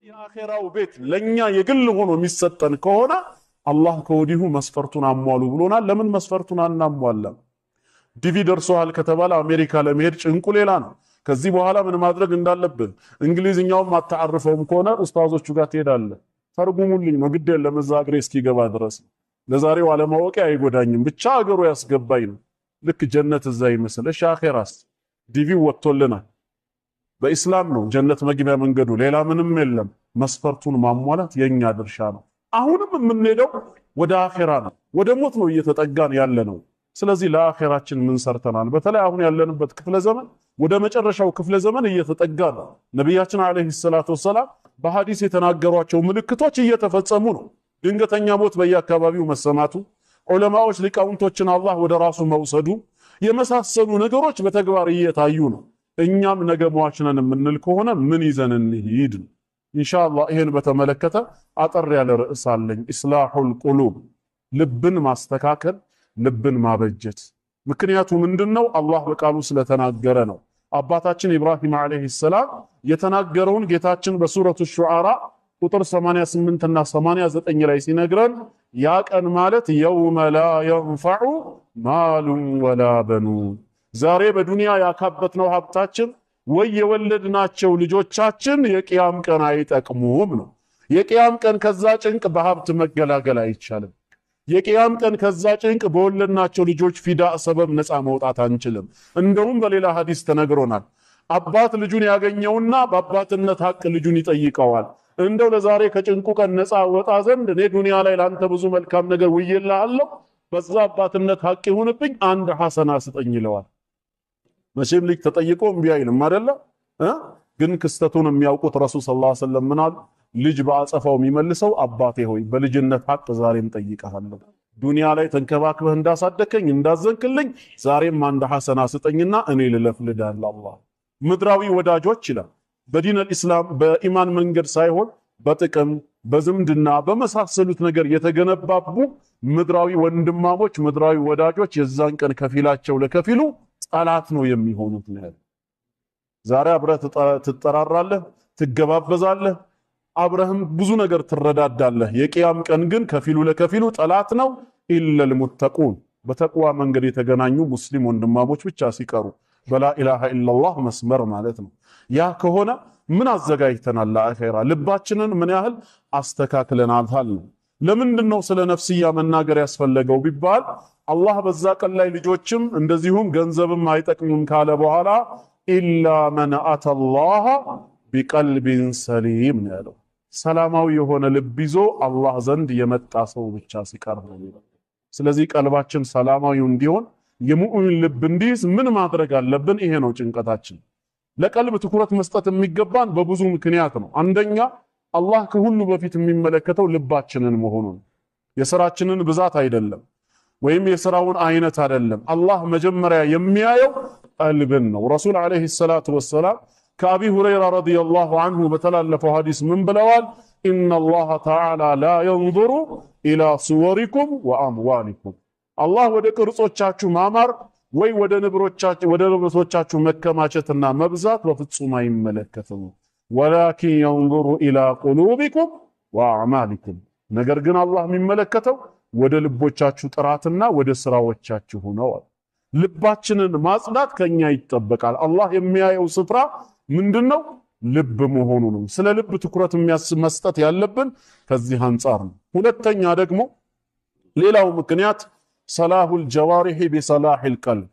የአኺራው ቤት ለኛ የግል ሆኖ የሚሰጠን ከሆነ አላህ ከወዲሁ መስፈርቱን አሟሉ ብሎናል። ለምን መስፈርቱን አናሟላም? ዲቪ ደርሶሃል ከተባለ አሜሪካ ለመሄድ ጭንቁ ሌላ ነው። ከዚህ በኋላ ምን ማድረግ እንዳለብን እንግሊዝኛውም አታዓርፈውም ከሆነ ኡስታዞቹ ጋር ትሄዳለህ። ተርጉሙልኝ ነው ግድ የለም እዛ እግሬ እስኪገባ ድረስ። ለዛሬው አለማወቄ አይጎዳኝም ብቻ አገሩ ያስገባኝ ነው። ልክ ጀነት እዛ ይመስል። እሺ አኺራስ ዲቪው ወጥቶልናል። በኢስላም ነው ጀነት መግቢያ መንገዱ፣ ሌላ ምንም የለም። መስፈርቱን ማሟላት የኛ ድርሻ ነው። አሁንም የምንሄደው ወደ አኺራ ነው፣ ወደ ሞት ነው እየተጠጋን ያለ ነው። ስለዚህ ለአኺራችን ምን ሰርተናል? በተለይ አሁን ያለንበት ክፍለ ዘመን ወደ መጨረሻው ክፍለ ዘመን እየተጠጋ ነው። ነብያችን አለይሂ ሰላቱ ወሰላም በሐዲስ የተናገሯቸው ምልክቶች እየተፈጸሙ ነው። ድንገተኛ ሞት በየአካባቢው መሰማቱ፣ ዑለማዎች ሊቃውንቶችን አላህ ወደ ራሱ መውሰዱ የመሳሰሉ ነገሮች በተግባር እየታዩ ነው። እኛም ነገ ሟች ነን የምንል ከሆነ ምን ይዘን እንሂድ? ኢንሻአላህ ይሄን በተመለከተ አጠር ያለ ርዕስ አለኝ። ኢስላሁል ቁሉብ፣ ልብን ማስተካከል፣ ልብን ማበጀት። ምክንያቱ ምንድነው? አላህ በቃሉ ስለተናገረ ነው። አባታችን ኢብራሂም አለይሂ ሰላም የተናገረውን ጌታችን በሱረቱ ሹዓራ ቁጥር 88 እና 89 ላይ ሲነግረን ያ ቀን ማለት የውመ ላ የንፈዑ ማሉን ወላ በኑን፣ ዛሬ በዱንያ ያካበትነው ሀብታችን ወይ የወለድናቸው ልጆቻችን የቂያም ቀን አይጠቅሙም ነው። የቂያም ቀን ከዛ ጭንቅ በሀብት መገላገል አይቻልም። የቂያም ቀን ከዛ ጭንቅ በወለድናቸው ልጆች ፊዳ ሰበብ ነፃ መውጣት አንችልም። እንደውም በሌላ ሐዲስ ተነግሮናል። አባት ልጁን ያገኘውና በአባትነት ሐቅ ልጁን ይጠይቀዋል። እንደው ለዛሬ ከጭንቁ ቀን ነፃ ወጣ ዘንድ እኔ ዱንያ ላይ ላንተ ብዙ መልካም ነገር ውዬልሃለሁ፣ በዛ አባትነት ሐቅ ይሁንብኝ፣ አንድ ሐሰና ስጠኝ ይለዋል። መቼም ልጅ ተጠይቆ እምቢ አይልም አይደለ? ግን ክስተቱን የሚያውቁት ረሱል ሰለላሁ ዐለይሂ ወሰለም ምን አሉ? ልጅ በአጸፋው የሚመልሰው አባቴ ሆይ በልጅነት ሐቅ ዛሬም ጠይቀሃለሁ። ዱንያ ላይ ተንከባክበህ እንዳሳደከኝ እንዳዘንክልኝ ዛሬም አንድ ሐሰና ስጠኝና እኔ ልለፍልዳለሁ። አላህ ምድራዊ ወዳጆች ይላል በዲነል ኢስላም በኢማን መንገድ ሳይሆን በጥቅም በዝምድና በመሳሰሉት ነገር የተገነባቡ ምድራዊ ወንድማሞች ምድራዊ ወዳጆች የዛን ቀን ከፊላቸው ለከፊሉ ጠላት ነው የሚሆኑት ነው። ዛሬ አብረህ ትጠራራለህ፣ ትገባበዛለህ፣ አብረህም ብዙ ነገር ትረዳዳለህ። የቂያም ቀን ግን ከፊሉ ለከፊሉ ጠላት ነው። ኢለል ሙተቁን በተቅዋ መንገድ የተገናኙ ሙስሊም ወንድማሞች ብቻ ሲቀሩ በላ ኢላሃ ኢላላህ መስመር ማለት ነው። ያ ከሆነ ምን አዘጋጅተናል ለአኺራ? ልባችንን ምን ያህል አስተካክለናል ነው። ለምንድን ነው ስለ ነፍስያ መናገር ያስፈለገው ቢባል አላህ በዛ ቀን ላይ ልጆችም እንደዚሁም ገንዘብም አይጠቅሙም ካለ በኋላ ኢላ መን አተላህ ቢቀልቢን ሰሊም ነው ያለው። ሰላማዊ የሆነ ልብ ይዞ አላህ ዘንድ የመጣ ሰው ብቻ ሲቀር ነው። ስለዚህ ቀልባችን ሰላማዊ እንዲሆን የሙእሚን ልብ እንዲይዝ ምን ማድረግ አለብን? ይሄ ነው ጭንቀታችን። ለቀልብ ትኩረት መስጠት የሚገባን በብዙ ምክንያት ነው። አንደኛ አላህ ከሁሉ በፊት የሚመለከተው ልባችንን መሆኑን፣ የሥራችንን ብዛት አይደለም ወይም የሥራውን አይነት አይደለም። አላህ መጀመሪያ የሚያየው ቀልብን ነው። ረሱል አለይሂ ሰላቱ ወሰላም ከአቢ ሁረይራ ረዲየላሁ ዐንሁ በተላለፈው ሐዲስ ምን ብለዋል? ኢነላህ ተዓላ ላ የንዙሩ ኢላ ሱወሪኩም ወአምዋሊኩም፣ አላህ ወደ ቅርጾቻችሁ ማማር ወይ ወደ ንብረቶቻችሁ መከማቸትና መብዛት በፍጹም አይመለከትም። ወላኪን የንዙሩ ኢላ ቁሉቢኩም ወአዕማሊኩም፣ ነገር ግን አላህ የሚመለከተው ወደ ልቦቻችሁ ጥራትና ወደ ስራዎቻችሁ ነው። ልባችንን ማጽዳት ከኛ ይጠበቃል። አላህ የሚያየው ስፍራ ምንድነው? ልብ መሆኑ ነው። ስለ ልብ ትኩረት መስጠት ያለብን ከዚህ አንጻር ነው። ሁለተኛ ደግሞ ሌላው ምክንያት ሰላሁል ጀዋሪሂ ቢሰላሂል ቀልብ፣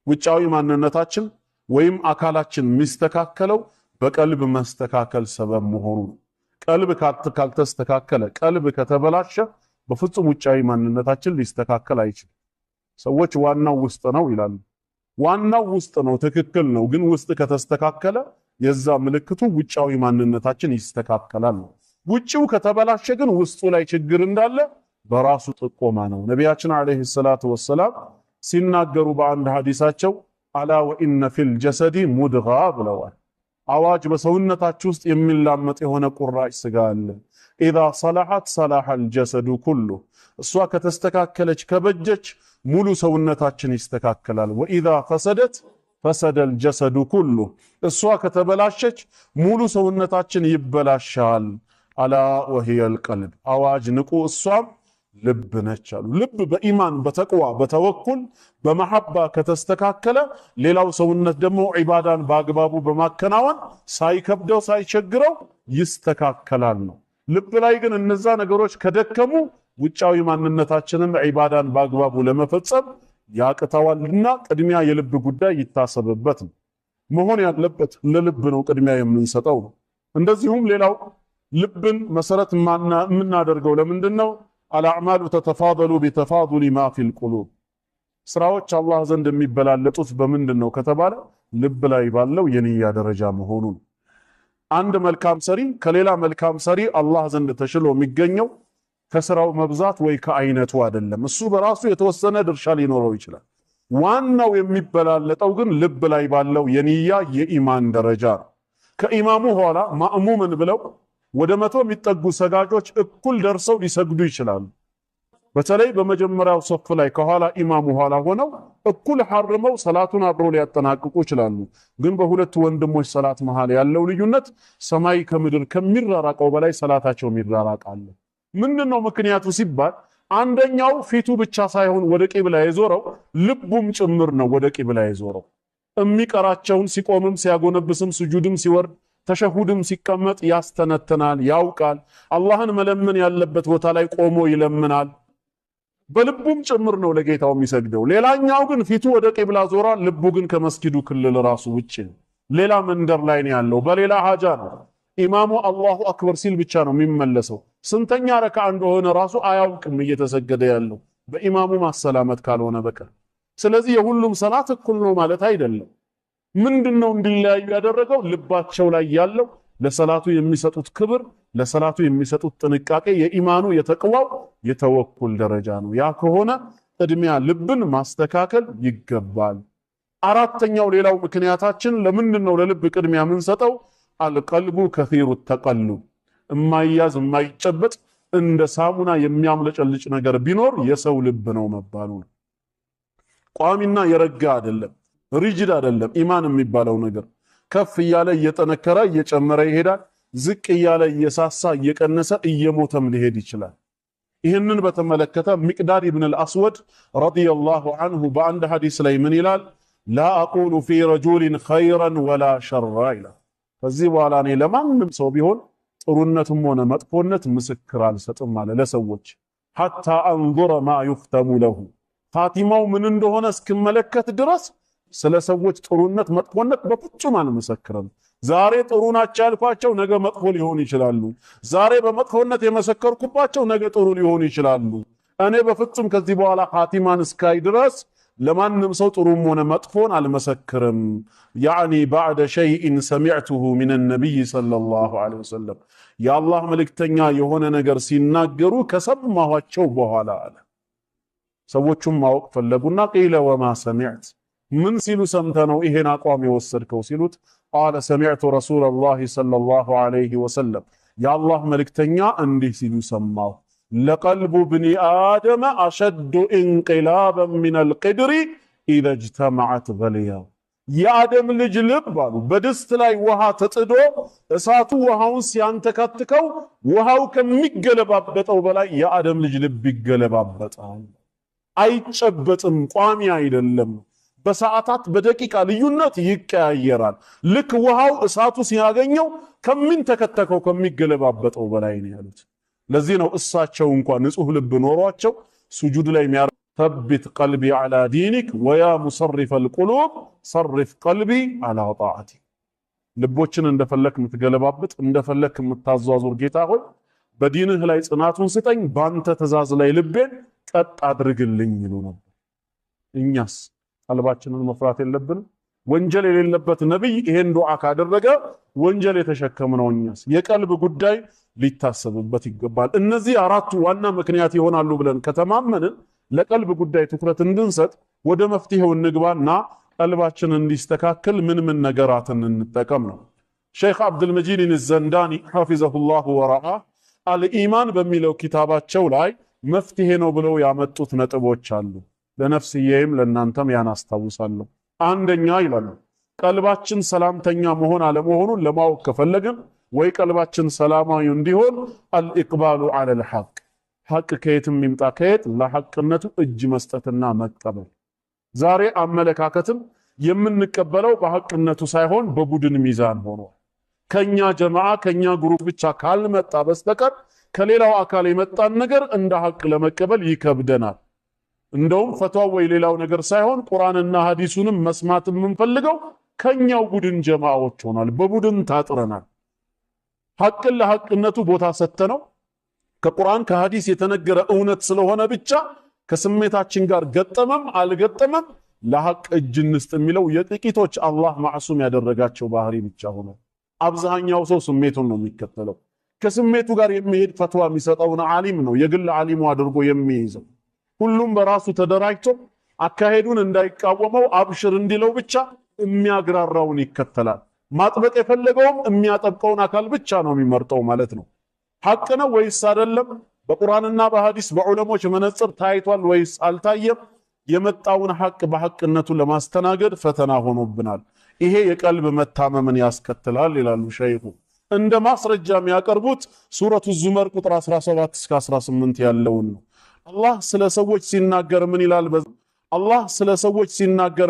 ውጫዊ ማንነታችን ወይም አካላችን የሚስተካከለው በቀልብ መስተካከል ሰበብ መሆኑ ነው። ቀልብ ካልተስተካከለ፣ ቀልብ ከተበላሸ በፍጹም ውጫዊ ማንነታችን ሊስተካከል አይችልም። ሰዎች ዋናው ውስጥ ነው ይላሉ። ዋናው ውስጥ ነው፣ ትክክል ነው። ግን ውስጥ ከተስተካከለ የዛ ምልክቱ ውጫዊ ማንነታችን ይስተካከላል ነው። ውጪው ከተበላሸ ግን ውስጡ ላይ ችግር እንዳለ በራሱ ጥቆማ ነው። ነቢያችን አለይሂ ሰላቱ ወሰላም ሲናገሩ በአንድ ሐዲሳቸው አላ ወኢነ ፊል ጀሰዲ ሙድጋ ብለዋል። አዋጅ በሰውነታችሁ ውስጥ የሚላመጥ የሆነ ቁራጭ ስጋ አለ። ኢዛ ሰላሐት ሰላሐል ጀሰዱ ኩሉ፣ እሷ ከተስተካከለች ከበጀች ሙሉ ሰውነታችን ይስተካከላል። ወኢዛ ፈሰደት ፈሰደል ጀሰዱ ኩሉ እሷ ከተበላሸች ሙሉ ሰውነታችን ይበላሻል። አላ ወሂየል ቀልብ አዋጅ ንቁ እሷም ልብ ነች አሉ። ልብ በኢማን በተቅዋ በተወኩል በመሐባ ከተስተካከለ ሌላው ሰውነት ደግሞ ዒባዳን በአግባቡ በማከናወን ሳይከብደው ሳይቸግረው ይስተካከላል ነው። ልብ ላይ ግን እነዛ ነገሮች ከደከሙ ውጫዊ ማንነታችንን ዒባዳን በአግባቡ ለመፈጸም ያቅተዋልና ቅድሚያ የልብ ጉዳይ ይታሰብበት ነው። መሆን ያለበት ለልብ ነው ቅድሚያ የምንሰጠው ነው። እንደዚሁም ሌላው ልብን መሰረት የምናደርገው ለምንድነው? አልአዕማሉ ተተፋደሉ ቢተፋዱሊ ማ ፊል ቁሉብ ስራዎች አላህ ዘንድ የሚበላለጡት በምንድነው ከተባለ ልብ ላይ ባለው የንያ ደረጃ መሆኑ ነው። አንድ መልካም ሰሪ ከሌላ መልካም ሰሪ አላህ ዘንድ ተሽሎ የሚገኘው ከስራው መብዛት ወይ ከአይነቱ አይደለም። እሱ በራሱ የተወሰነ ድርሻ ሊኖረው ይችላል። ዋናው የሚበላለጠው ግን ልብ ላይ ባለው የንያ የኢማን ደረጃ ነው። ከኢማሙ ኋላ ማእሙምን ብለው ወደ 100 የሚጠጉ ሰጋጆች እኩል ደርሰው ሊሰግዱ ይችላሉ። በተለይ በመጀመሪያው ሶፍ ላይ ከኋላ ኢማሙ ኋላ ሆነው እኩል ሐርመው ሰላቱን አብሮ ሊያጠናቅቁ ይችላሉ። ግን በሁለቱ ወንድሞች ሰላት መሃል ያለው ልዩነት ሰማይ ከምድር ከሚራራቀው በላይ ሰላታቸው ይራራቃል። ምንድነው ምክንያቱ ሲባል አንደኛው ፊቱ ብቻ ሳይሆን ወደ ቂብላ የዞረው ልቡም ጭምር ነው ወደ ቂብላ የዞረው። የሚቀራቸውን ሲቆምም ሲያጎነብስም ስጁድም ሲወርድ ተሸሁድም ሲቀመጥ ያስተነተናል፣ ያውቃል። አላህን መለመን ያለበት ቦታ ላይ ቆሞ ይለምናል። በልቡም ጭምር ነው ለጌታው የሚሰግደው። ሌላኛው ግን ፊቱ ወደ ቂብላ ዞሯል፣ ልቡ ግን ከመስጊዱ ክልል ራሱ ውጪ ነው። ሌላ መንደር ላይ ነው ያለው፣ በሌላ ሀጃ ነው። ኢማሙ አላሁ አክበር ሲል ብቻ ነው የሚመለሰው። ስንተኛ ረካ እንደሆነ ራሱ አያውቅም እየተሰገደ ያለው በኢማሙ ማሰላመት ካልሆነ በቀር። ስለዚህ የሁሉም ሰላት እኩል ነው ማለት አይደለም። ምንድነው እንዲለያዩ ያደረገው? ልባቸው ላይ ያለው ለሰላቱ የሚሰጡት ክብር፣ ለሰላቱ የሚሰጡት ጥንቃቄ፣ የኢማኑ የተቅዋው የተወኩል ደረጃ ነው። ያ ከሆነ ቅድሚያ ልብን ማስተካከል ይገባል። አራተኛው ሌላው ምክንያታችን ለምንድነው ለልብ ቅድሚያ የምንሰጠው? አልቀልቡ ከሲሩ ተቀሉብ የማይያዝ የማይጨበጥ እንደ ሳሙና የሚያምለጨልጭ ነገር ቢኖር የሰው ልብ ነው መባሉ ነው። ቋሚና የረጋ አይደለም፣ ሪጅድ አይደለም። ኢማን የሚባለው ነገር ከፍ እያለ እየጠነከረ እየጨመረ ይሄዳል። ዝቅ እያለ እየሳሳ እየቀነሰ እየሞተም ሊሄድ ይችላል። ይህንን በተመለከተ ሚቅዳድ ኢብን አልአስወድ ረዲየላሁ ዐንሁ በአንድ ሐዲስ ላይ ምን ይላል? ላ አቁሉ ፊ ረጁሊን ኸይረን ወላ ሸራ ይላል። ከዚህ በኋላ እኔ ለማንም ሰው ቢሆን ጥሩነትም ሆነ መጥፎነት ምስክር አልሰጥም አለ ለሰዎች ሐታ አንዙረ ማ ዩኽተሙ ለሁ ፋቲማው ምን እንደሆነ እስክመለከት ድረስ ስለ ሰዎች ጥሩነት መጥፎነት በፍጹም አልመሰክርም። ዛሬ ጥሩ ናቸው ያልኳቸው ነገ መጥፎ ሊሆኑ ይችላሉ። ዛሬ በመጥፎነት የመሰከርኩባቸው ነገ ጥሩ ሊሆኑ ይችላሉ። እኔ በፍጹም ከዚህ በኋላ ፋቲማን እስካይ ድረስ ለማንም ሰው ጥሩም ሆነ መጥፎን አልመሰክርም። ያዕኒ ባዕደ ሸይኢን ሰሚዕቱሁ ሚን ነቢይ ሰለላሁ ዐለይሂ ወሰለም የአላህ መልእክተኛ የሆነ ነገር ሲናገሩ ከሰማኋቸው በኋላ አለ። ሰዎቹም ማወቅ ፈለጉና ቂለ ወማ ሰሚዕት ምን ሲሉ ሰምተ ነው ይሄን አቋም የወሰድከው ሲሉት ቃለ ሰሚዕቱ ረሱለላሂ ሰለላሁ ዐለይሂ ወሰለም የአላህ መልእክተኛ እንዲህ ሲሉ ሰማሁ ለቀልቡ ብኒ አደመ አሸዱ እንቅላበን ሚነል ቅድሪ ኢዘ እጅተመዐት በልያው የአደም ልጅ ልብ አሉ በድስት ላይ ውሃ ተጥዶ እሳቱ ውሃውን ሲያንተካትከው ውሃው ከሚገለባበጠው በላይ የአደም ልጅ ልብ ይገለባበጣል። አይጨበጥም፣ ቋሚ አይደለም። በሰዓታት በደቂቃ ልዩነት ይቀያየራል። ልክ ውሃው እሳቱ ሲያገኘው ከሚንተከተከው ከሚገለባበጠው በላይ ነው ያሉት። ለዚህ ነው እሳቸው እንኳን ንጹህ ልብ ኖሯቸው ሱጁድ ላይ ተቢት ቀልቢ ዐላ ዲኒክ ወያ ሙሰሪፈል ቁሉብ ሰሪፍ ቀልቢ ዐላ ጣዓቲክ ልቦችን እንደፈለክ የምትገለባብጥ እንደፈለክ የምታዟዙር ጌታ ሆይ በዲንህ ላይ ጽናቱን ስጠኝ፣ ባንተ ትእዛዝ ላይ ልቤን ቀጥ አድርግልኝ ይሉ ነበር። እኛስ ቀልባችንን መፍራት የለብንም? ወንጀል የሌለበት ነብይ ይሄን ዱዓ ካደረገ ወንጀል የተሸከምነው እኛስ? የቀልብ ጉዳይ ሊታሰብበት ይገባል። እነዚህ አራቱ ዋና ምክንያት ይሆናሉ ብለን ከተማመንን ለቀልብ ጉዳይ ትኩረት እንድንሰጥ ወደ መፍትሄው እንግባና ቀልባችን እንዲስተካከል ምን ነገራትን እንጠቀም ነው። ሼክ አብዱልመጂድ ዘንዳኒ ሐፊዘሁላሁ ወረአህ አልኢማን በሚለው ኪታባቸው ላይ መፍትሄ ነው ብለው ያመጡት ነጥቦች አሉ። ለነፍስዬም ለእናንተም ያን አስታውሳለሁ። አንደኛ ይላሉ ቀልባችን ሰላምተኛ መሆን አለመሆኑን ለማወቅ ከፈለግን ወይ ቀልባችን ሰላማዊ እንዲሆን አልኢቅባሉ ዐለል ሐቅ ሐቅ ከየትም ይምጣ ከየት ለሐቅነቱ እጅ መስጠትና መቀበል። ዛሬ አመለካከትም የምንቀበለው በሐቅነቱ ሳይሆን በቡድን ሚዛን ሆኗል። ከኛ ጀማዓ ከኛ ግሩፕ ብቻ ካልመጣ በስተቀር ከሌላው አካል የመጣን ነገር እንደ ሐቅ ለመቀበል ይከብደናል። እንደውም ፈትዋው ወይ ሌላው ነገር ሳይሆን ቁርአንና ሐዲሱንም መስማት የምንፈልገው ከኛው ቡድን ጀማዓዎች ሆኗል። በቡድን ታጥረናል። ሐቅን ለሐቅነቱ ቦታ ሰጥተነው ከቁርአን ከሐዲስ የተነገረ እውነት ስለሆነ ብቻ ከስሜታችን ጋር ገጠመም አልገጠመም ለሐቅ እጅ እንስጥ የሚለው የጥቂቶች አላህ ማዕሱም ያደረጋቸው ባህሪ ብቻ ሆነ። አብዛኛው ሰው ስሜቱን ነው የሚከተለው። ከስሜቱ ጋር የሚሄድ ፈትዋ የሚሰጠውን ዓሊም ነው የግል ዓሊሙ አድርጎ የሚይዘው። ሁሉም በራሱ ተደራጅቶ አካሄዱን እንዳይቃወመው አብሽር እንዲለው ብቻ የሚያግራራውን ይከተላል። ማጥበቅ የፈለገውም የሚያጠብቀውን አካል ብቻ ነው የሚመርጠው ማለት ነው። ሐቅ ነው ወይስ አይደለም? በቁርአንና በሐዲስ በዑለሞች መነጽር ታይቷል ወይስ አልታየም? የመጣውን ሐቅ በሐቅነቱ ለማስተናገድ ፈተና ሆኖብናል። ይሄ የቀልብ መታመምን ያስከትላል ይላሉ ሸይኹ። እንደ ማስረጃ የሚያቀርቡት ሱረቱ ዙመር ቁጥር 17 እስከ 18 ያለውን ነው። አላህ ስለ ሰዎች ሲናገር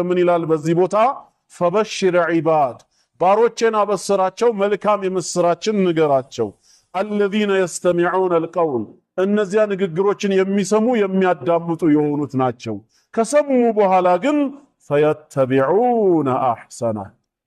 ምን ይላል በዚህ ቦታ? ፈበሽር ዒባድ ባሮቼን አበስራቸው መልካም የምስራችን ንገራቸው። አለዚነ የስተሚዑነ አልቀውል እነዚያ ንግግሮችን የሚሰሙ የሚያዳምጡ የሆኑት ናቸው። ከሰሙ በኋላ ግን ፈየተቢዑነ አሕሰና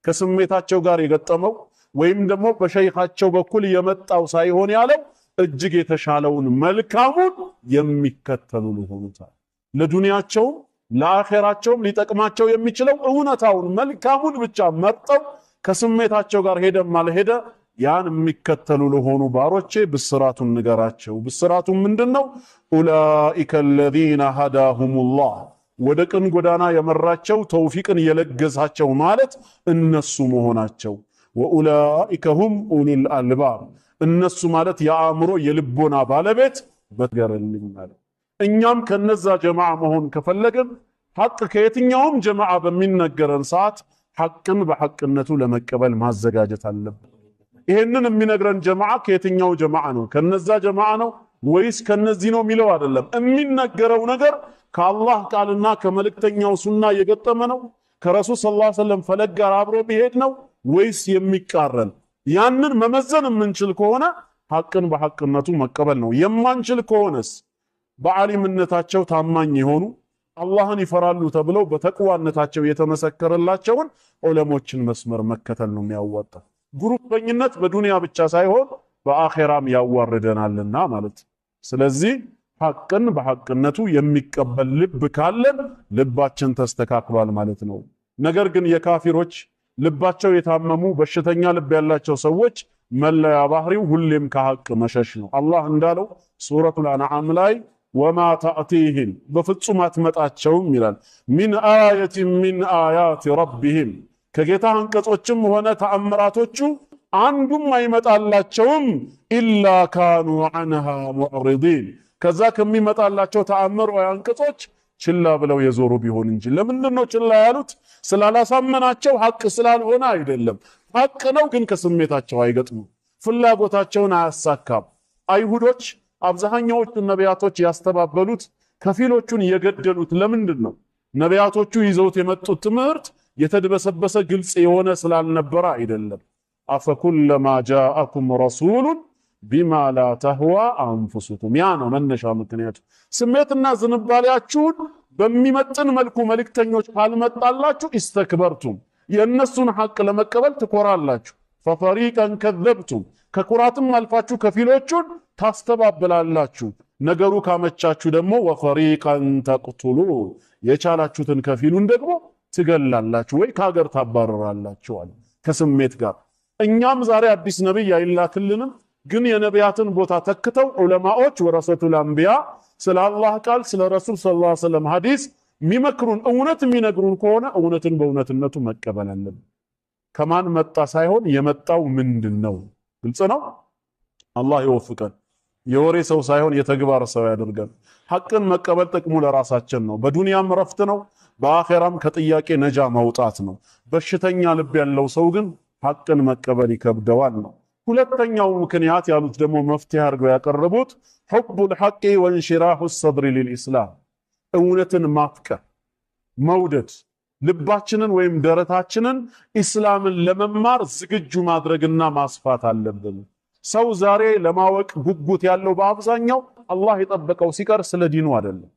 ከስሜታቸው ጋር የገጠመው ወይም ደግሞ በሸይኻቸው በኩል የመጣው ሳይሆን ያለው እጅግ የተሻለውን መልካሙን የሚከተሉ ሆኑታል። ለዱንያቸውም ለአኼራቸውም ሊጠቅማቸው የሚችለው እውነታውን መልካሙን ብቻ መርጠው ከስሜታቸው ጋር ሄደም አልሄደ ያን የሚከተሉ ለሆኑ ባሮቼ ብስራቱን ንገራቸው። ብስራቱ ምንድነው? ኡላኢከ አለዚነ ሀዳሁሙላህ ወደ ቅን ጎዳና የመራቸው ተውፊቅን የለገሳቸው ማለት እነሱ መሆናቸው። ወኡላኢከ ሁም ኡሉል አልባብ እነሱ ማለት የአእምሮ የልቦና ባለቤት በትገርልኝ ማለት። እኛም ከነዛ ጀማዓ መሆን ከፈለግን ሐቅ ከየትኛውም ጀማዓ በሚነገረን ሰዓት ሐቅን በሐቅነቱ ለመቀበል ማዘጋጀት አለብን። ይሄንን የሚነግረን ጀማዓ ከየትኛው ጀማዓ ነው? ከነዛ ጀማዓ ነው ወይስ ከነዚህ ነው የሚለው አይደለም። የሚነገረው ነገር ከአላህ ቃልና ከመልእክተኛው ሱና የገጠመ ነው? ከረሱል ሰለላሁ ዐለይሂ ወሰለም ፈለግ ጋር አብሮ ቢሄድ ነው ወይስ የሚቃረን? ያንን መመዘን የምንችል ከሆነ ሐቅን በሐቅነቱ መቀበል ነው። የማንችል ከሆነስ በዓሊምነታቸው ታማኝ የሆኑ አላህን ይፈራሉ ተብለው በተቅዋነታቸው የተመሰከረላቸውን ዑለሞችን መስመር መከተል ነው የሚያዋጣው። ግሩፕኝነት በዱንያ ብቻ ሳይሆን በአኼራም ያዋርደናልና ማለት። ስለዚህ ሐቅን በሐቅነቱ የሚቀበል ልብ ካለን ልባችን ተስተካክሏል ማለት ነው። ነገር ግን የካፊሮች ልባቸው የታመሙ በሽተኛ ልብ ያላቸው ሰዎች መለያ ባህሪው ሁሌም ከሐቅ መሸሽ ነው። አላህ እንዳለው ሱረቱል አንዓም ላይ ወማ ተእቲህም በፍጹም አትመጣቸውም ይላል ሚን አየትን ሚን አያት ረቢህም ከጌታ አንቀጾችም ሆነ ተአምራቶቹ አንዱም አይመጣላቸውም ኢላ ካኑ ዐንሃ ሙዕሪዲን ከዛ ከሚመጣላቸው ተአምር ወይ አንቀጾች ችላ ብለው የዞሩ ቢሆን እንጂ። ለምንድን ነው ችላ ያሉት? ስላላሳመናቸው ሐቅ ስላልሆነ አይደለም። ሐቅ ነው ግን ከስሜታቸው አይገጥሙ፣ ፍላጎታቸውን አያሳካም። አይሁዶች አብዛኛዎቹ ነቢያቶች ያስተባበሉት ከፊሎቹን የገደሉት ለምንድን ነው? ነቢያቶቹ ይዘውት የመጡት ትምህርት የተደበሰበሰ ግልጽ የሆነ ስላልነበረ አይደለም። አፈኩለማ ጃአኩም ረሱሉን ቢማ ላ ተህዋ አንፉሱኩም ያ ነው መነሻ ምክንያቱ። ስሜትና ዝንባሌያችሁን በሚመጥን መልኩ መልእክተኞች ካልመጣላችሁ ኢስተክበርቱም የእነሱን ሐቅ ለመቀበል ትኮራላችሁ። ፈፈሪቀን ከዘብቱም ከኩራትም አልፋችሁ ከፊሎቹን ታስተባብላላችሁ። ነገሩ ካመቻችሁ ደግሞ ወፈሪቀን ተቅቱሉን የቻላችሁትን ከፊሉን ደግሞ ትገላላችሁ ወይ ከሀገር ታባረራላችሁ አለ ከስሜት ጋር። እኛም ዛሬ አዲስ ነብይ አይላክልንም፣ ግን የነቢያትን ቦታ ተክተው ዑለማዎች ወረሰቱል አንቢያ ስለ አላህ ቃል ስለ ረሱል ሰለላሁ ዐለይሂ ወሰለም ሐዲስ የሚመክሩን እውነት የሚነግሩን ከሆነ እውነትን በእውነትነቱ መቀበል አለብን። ከማን መጣ ሳይሆን የመጣው ምንድነው? ግልጽ ነው። አላህ ይወፍቀን። የወሬ ሰው ሳይሆን የተግባር ሰው ያደርገን። ሐቅን መቀበል ጥቅሙ ለራሳችን ነው። በዱንያም ረፍት ነው፣ በአኼራም ከጥያቄ ነጃ መውጣት ነው። በሽተኛ ልብ ያለው ሰው ግን ሐቅን መቀበል ይከብደዋል ነው። ሁለተኛው ምክንያት ያሉት ደግሞ መፍትሄ አድርገው ያቀረቡት ሑቡል ሐቂ ወንሽራሁ ሰድሪ ሊልኢስላም፣ እውነትን ማፍቀር መውደድ፣ ልባችንን ወይም ደረታችንን ኢስላምን ለመማር ዝግጁ ማድረግና ማስፋት አለብን። ሰው ዛሬ ለማወቅ ጉጉት ያለው በአብዛኛው አላህ የጠበቀው ሲቀር ስለ ዲኑ አይደለም።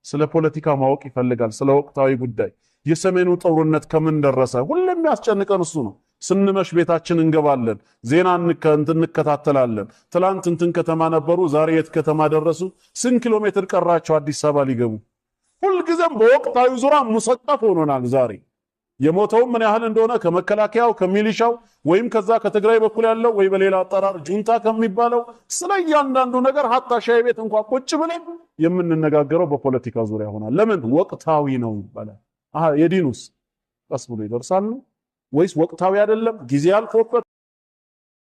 ስለ ፖለቲካ ማወቅ ይፈልጋል፣ ስለ ወቅታዊ ጉዳይ። የሰሜኑ ጦርነት ከምን ደረሰ? ሁሌም ያስጨንቀን እሱ ነው። ስንመሽ ቤታችን እንገባለን፣ ዜና እንከታተላለን። ትላንት እንትን ከተማ ነበሩ፣ ዛሬ የት ከተማ ደረሱ? ስንት ኪሎ ሜትር ቀራቸው አዲስ አበባ ሊገቡ? ሁልጊዜም በወቅታዊ ዙሪያ ሙሰጠፍ ሆኖናል። ዛሬ የሞተውም ምን ያህል እንደሆነ ከመከላከያው ከሚሊሻው ወይም ከዛ ከትግራይ በኩል ያለው ወይ በሌላ አጠራር ጁንታ ከሚባለው ስለ እያንዳንዱ ነገር ሀታ ሻይ ቤት እንኳን ቁጭ ብለን የምንነጋገረው በፖለቲካ ዙሪያ ሆናል። ለምን? ወቅታዊ ነው ይባላል። የዲኑስ ቀስ ብሎ ይደርሳል ወይስ ወቅታዊ አይደለም? ጊዜ አልፎበት